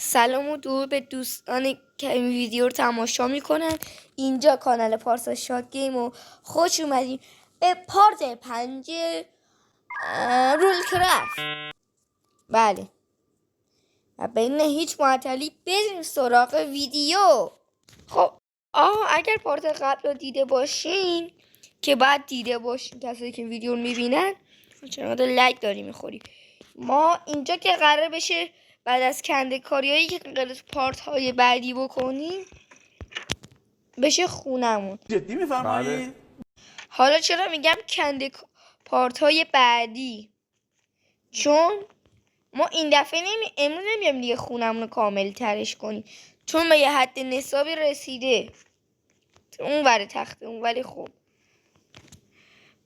سلام و درود به دوستانی که این ویدیو رو تماشا میکنن. اینجا کانال پارسا شاد گیم و خوش اومدین به پارت 5 رول کرافت. بله و بدون هیچ معطلی بریم سراغ ویدیو. خب اگر پارت قبل رو دیده باشین که بعد دیده باشین، کسایی که ویدیو رو میبینن چقدر لایک داری میخوری. ما اینجا که قرار بشه بعد از کنده کاریایی که قرار پارت های بعدی بکنیم بشه خونمون. جدی میفرمایی؟ حالا چرا میگم کنده پارت های بعدی؟ چون ما این دفعه امروز نمیام دیگه خونمون رو کامل ترش کنیم، چون به یه حد نصابی رسیده اون ور تخته اون. ولی خب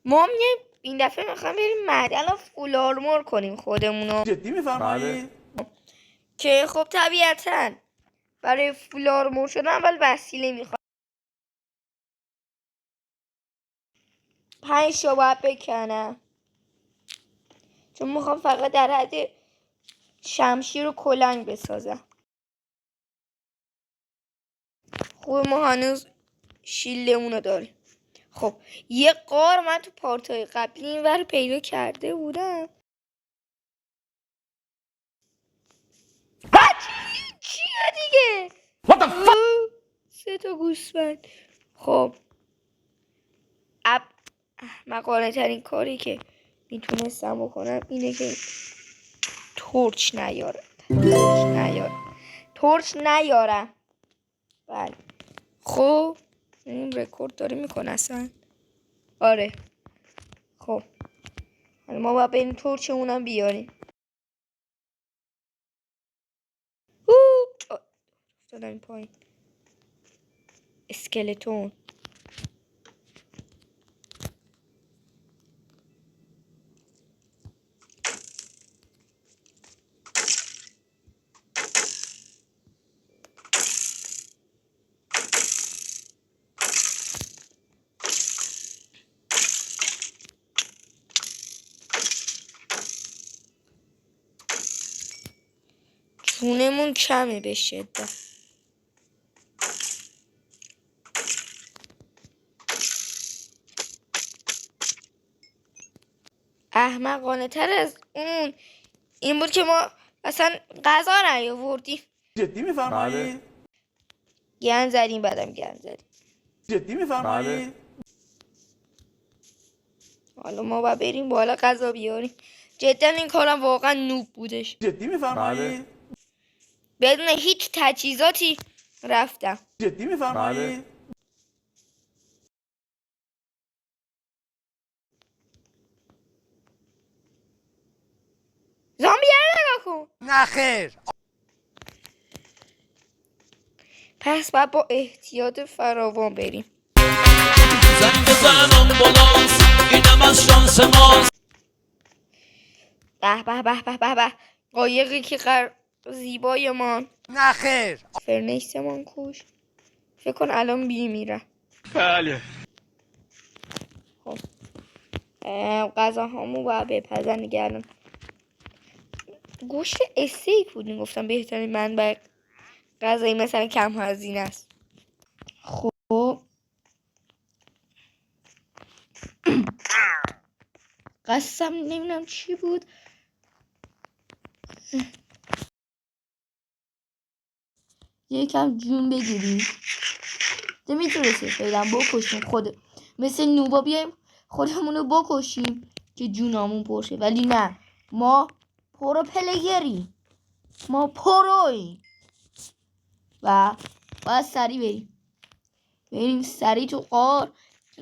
ما میگم این دفعه میخوام بریم معدن رو فول آرمور کنیم خودمونو. جدی میفرمایی؟ که خب طبیعتا برای فول آرمور شدن اول وسیله میخواد. 5 تا باید بکنم چون میخوام فقط در حد شمشیر و کلنگ بسازم. خوب ما هنوز شیلدمون رو داریم. خب یه قار من تو پارتای قبلی این ور پیدا کرده بودم. چیه دیگه؟ 3 تا گوسفند. خب احمقانه ترین کاری که میتونستم بکنم اینه که تورچ نیارم. بله خب این رکورد داره میکنه اصلا. آره خب حالا ما باید بریم تورچمونم بیاریم. افتادم این پایین. اسکلتون. چونمون کمه به شدت. احمقانه تر از اون این بود که ما اصلا غذا نیاوردیم. جدی میفرمایی؟ گند زدیم بعدم گند زدیم. جدی میفرمایی؟ حالا ما باید بریم بالا غذا بیاریم. جدا این کارم واقعا نوب بودش. جدی میفرمایی؟ بدون هیچ تجهیزاتی رفتم. جدی میفرمایی؟ زامبی رو نگاه کن. نه خیر. پس باید با احتیاط فراوان بریم. زنگ بزن آمبولانس، اینم از شانس ماست. به به به به به به قایقی که زیبای من. نه خیر. فرنیس من کوش. فکر کن الان میرم. بله. خب غذاهامو باید بپزن گردم. گوشت استیک بود میگفتم بهترین منبع غذایی مثلا کم هزینه است. خب قسم نمیدونم چی بود. یکم جون بگیریم. میتونستیم فعلا بکشیم مثل نوبا بیایم خودمونو بکشیم که جونامون پرشه. ولی نه، ما پرو پلگریم، ما پرویم و باید سریع بریم سریع تو قار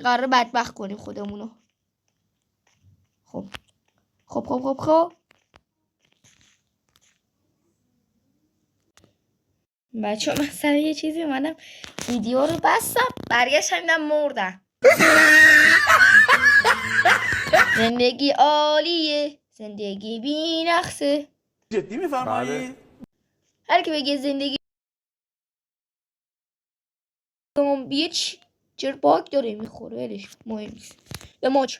قرار بدبخت کنیم خودمونو. خب بچه من سریع یه چیزی اومدم ویدیو رو بستم برگشتم دیدم مردم. زندگی عالیه، زندگی بی نقصه. جدی میفرمایی؟ هر کی بگه زندگی زامبیه چرا باگ داره میخوره ولش مهم نیست. به موج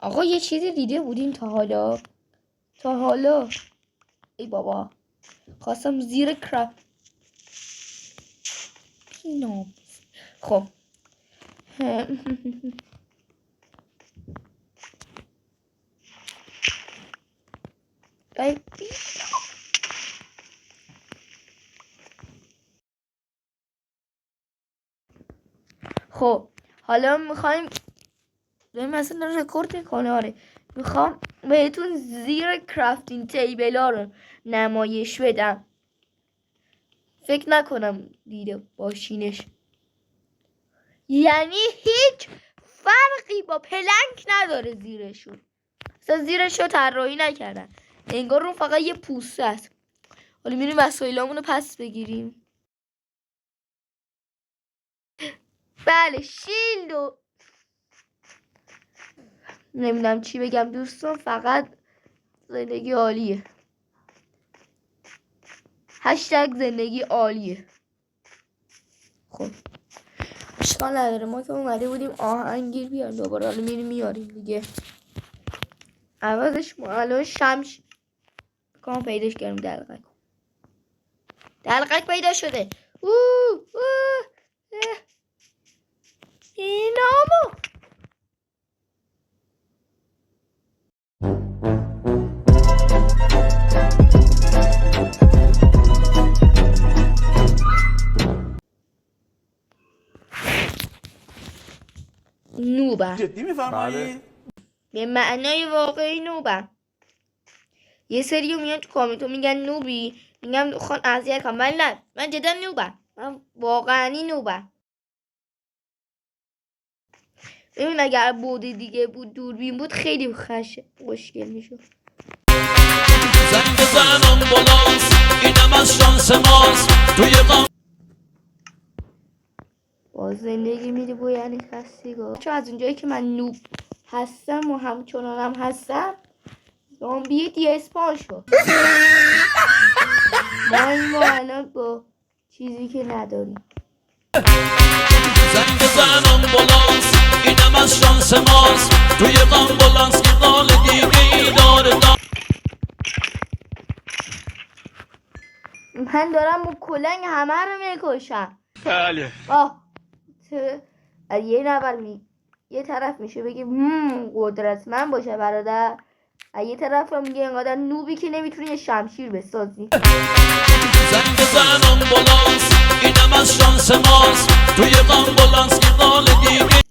آقا یه چیزی دیده بودین تا حالا ای بابا خواستم زیر کرافت پینام. خب ای خب حالا میخوایم مثلا رکورد میکنه. آره میخوام بهتون زیر کرافتینگ تیبل ها رو نمایش بدم. فکر نکنم دیده باشینش، یعنی هیچ فرقی با پلنک نداره زیرشون. اصلا زیرشو طراحی نکردن، انگار رو فقط یه پوسته است. حالا میریم وسایلامون رو پس بگیریم. بله شیلد و نمیدونم چی بگم دوستان، فقط زندگی عالیه. هشتگ زندگی عالیه. خب اشکال نداره، ما که اومده بودیم آهنگیر بیاریم دوباره، حالا میریم میاریم دیگه. عوضش ما الان شمش کام پیداش کردیم. دلقک پیدا شده. اینامو نوبه جدی میفرمایی؟ به معنای واقعی نوبه. یه سری میان تو کامنت میگن نوبی، میگم خان اذیت کنم. من نه، من جدا نوبه، من واقعا نوبه. ببین اگر بود دیگه بود، دوربین بود، خیلی خوشگل میشد. زنگ بزن آمبولانس اینم از شانس ماست توی قام با زندگی میری بو یعنی خستگاه. چون از اونجایی که من نوب هستم و همچنانم هستم، زامبی دی اسپان شد. ما الان با چیزی که نداریم. زنگ بزن آمبولانس اینم از شانس ماست توی آمبولانس که قال دیگه ای داره. من دارم با کلنگ همه رو میکشم. بله. یه نفر یه طرف میشه بگه قدرتمند باشه برادر، یه طرف هم میگه اینقدر نوبی که نمیتونی یه شمشیر بسازی. زنگ بزن آمبولانس اینم از شانس ماست توی آمبولانس که قال دیگه.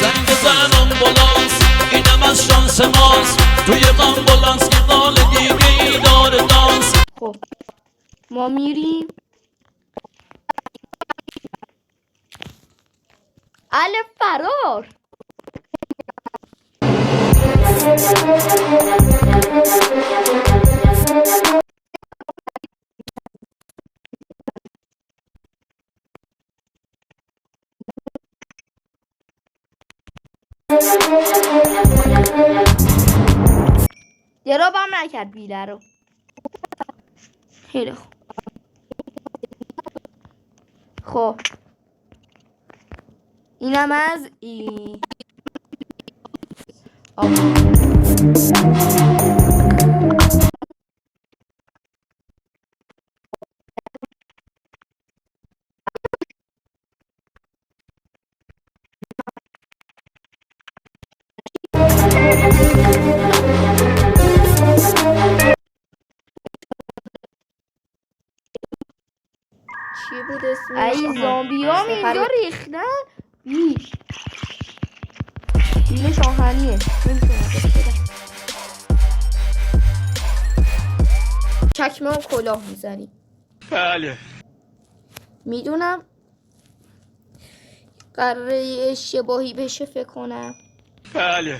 زنگ بزن آمبولانس اینم از شانس ماست توی آمبولانس که قال دیگه ای داره دانس. خب ما میریم. الف فرار. درابم نکرد بیله رو. خیلی خوب. خب اینم از این. چی بود اسمش؟ ای زامبی ها اینجا ریختن. بیش بیلش آهنیه. چکمه و کلاه میزنیم. بله. میدونم قراره اشتباهی بشه فکر کنم. بله.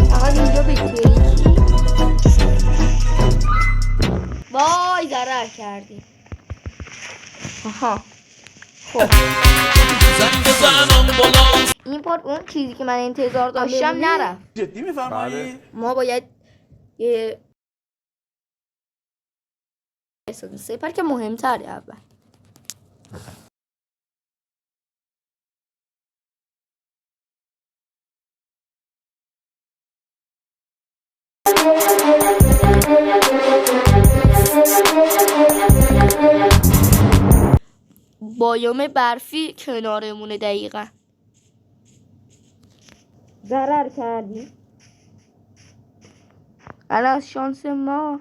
فقط اینجا به کلیکی. وای ضرر کردیم. آها خب زنگ بزن آمبولانس این پارت اون چیزی که من انتظار داشتم نرفت. جدی میفرمایی؟ ما باید یه سپر که مهمتره اول. بایوم برفی کنارمونه دقیقا. ضرر کردیم. الان از شانس ما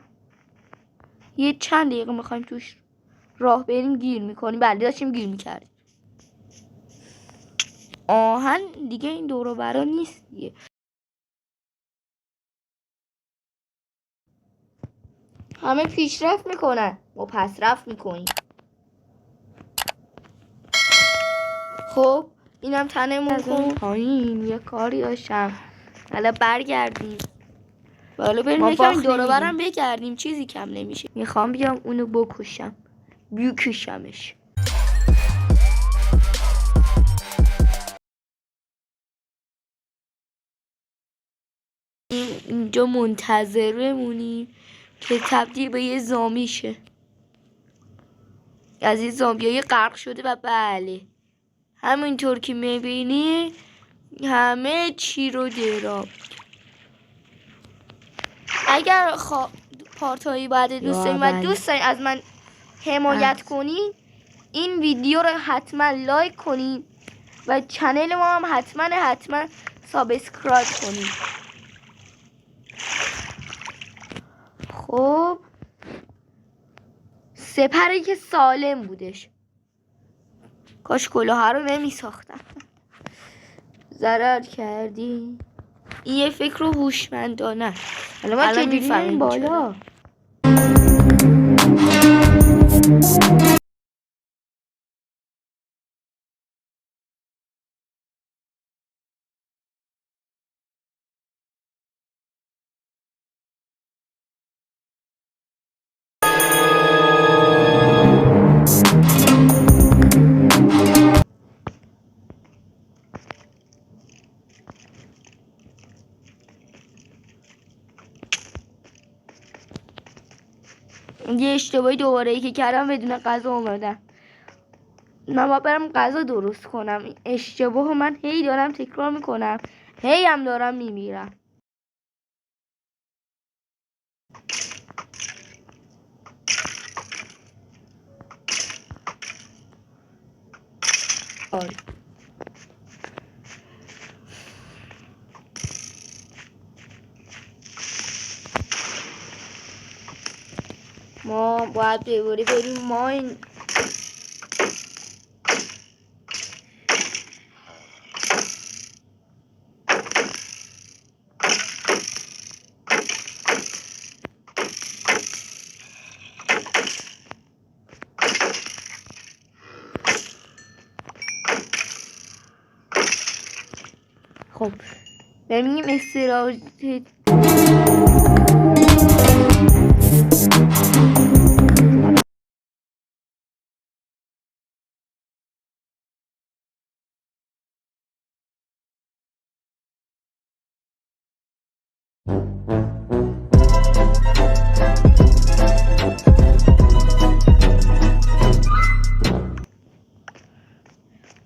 یه چند دقیقه میخوایم توش راه بریم گیر میکنیم. بله داشتیم گیر میکردیم. آهن دیگه این دور و برا نیست دیگه. همه پیشرفت میکنن، ما پسرفت میکنیم. خب اینم تنمون کن پایین. یه کاری داشتم، حالا برگردیم. بالا بریم یکم دور و برم بگردیم، چیزی کم نمیشه. میخوام بیام اونو بکشم، بیکشمش. اینجا منتظر بمونیم که تبدیل به یه زامبی شه. از این زامبیای غرق شده و بله همینطور که میبینی همه چی رو دراب. اگر پارتایی بعد دوست داریم و دوست داریم از من حمایت کنین، این ویدیو رو حتما لایک کنین و چنل ما هم حتما سابسکرایب کنین. خب سپری که سالم بودش، کاش کلاه رو نمی ساختم. ضرر کردی. این یه فکر رو هوشمندانه. حالا ما که میفهمیم بالا. یه اشتباهی دوباره ای که کردم بدون غذا اومدم. من باید برم غذا درست کنم. این اشتباه من هی دارم تکرار میکنم، هی هم دارم میمیرم. ما باید دوباره بریم ماین. خب بریم استراحت.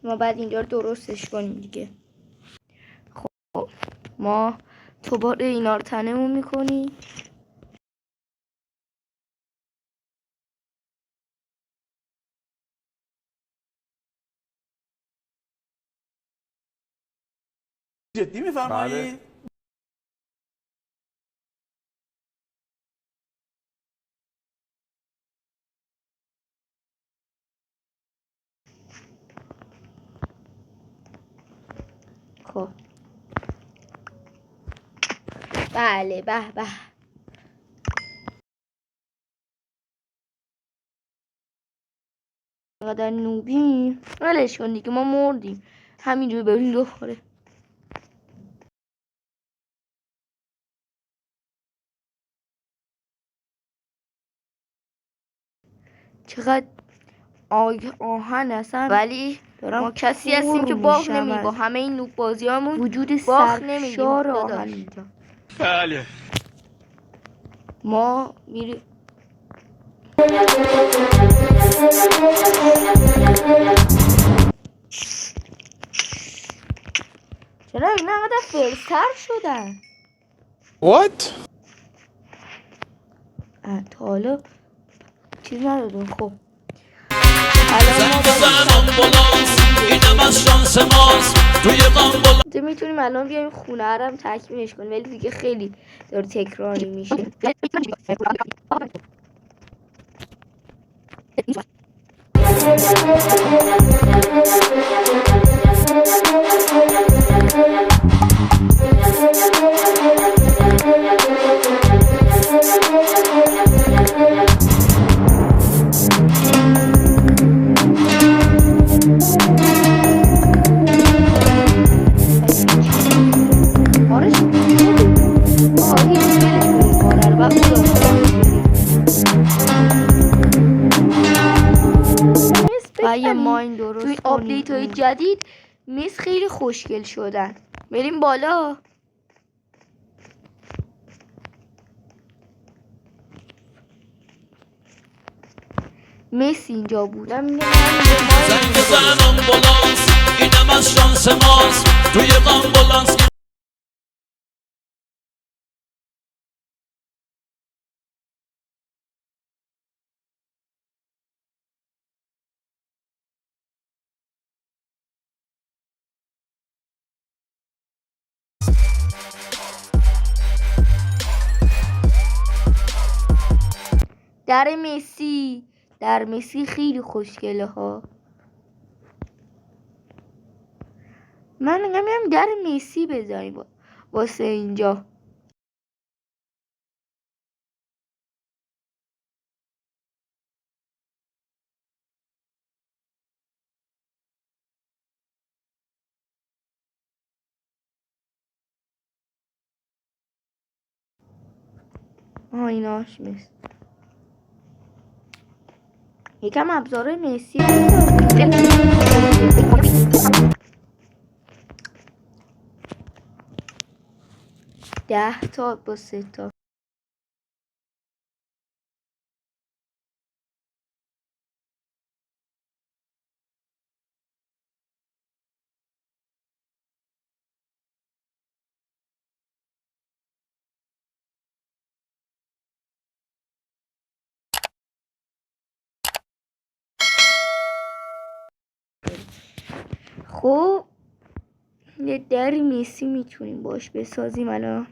ما بعد اینجا رو درستش کنیم دیگه. خب ما دوباره اینا رو تنمون میکنیم. جدی میفرمایی؟ خب بله به به. قدر نوبی ولش کن دیگه، ما مردیم همینجور بریم دوباره. چقدر آهن هستن، ولی ما کسی هستیم که باخ نمیدیم. با همه این نوب بازی همون وجود باخ نمیدیم. آهن اینجا بله ما میریم. چرا اینا انقدر فرستر شدن؟ What؟ تا حالا چیز ندادم. خب زنگ بزن آمبولانس اینم از شانس ماست توی آمبولانس میتونیم الان بیایم خونه هم تکمیلش کنیم، ولی دیگه خیلی داره تکراری میشه. یه ماین درست توی آپدیت های جدید میز خیلی خوشگل شدن. بریم بالا. مس اینجا بود. زنگ بزن آمبولانس اینم از شانس ماست توی آمبولانس در مسی خیلی خوشگله ها. من میگم در مسی بذاریم واسه اینجا. ایناش مسی. یکم ابزار مسی 10 تا با 3 تا. خب یه در مسی میتونیم باش بسازیم الان.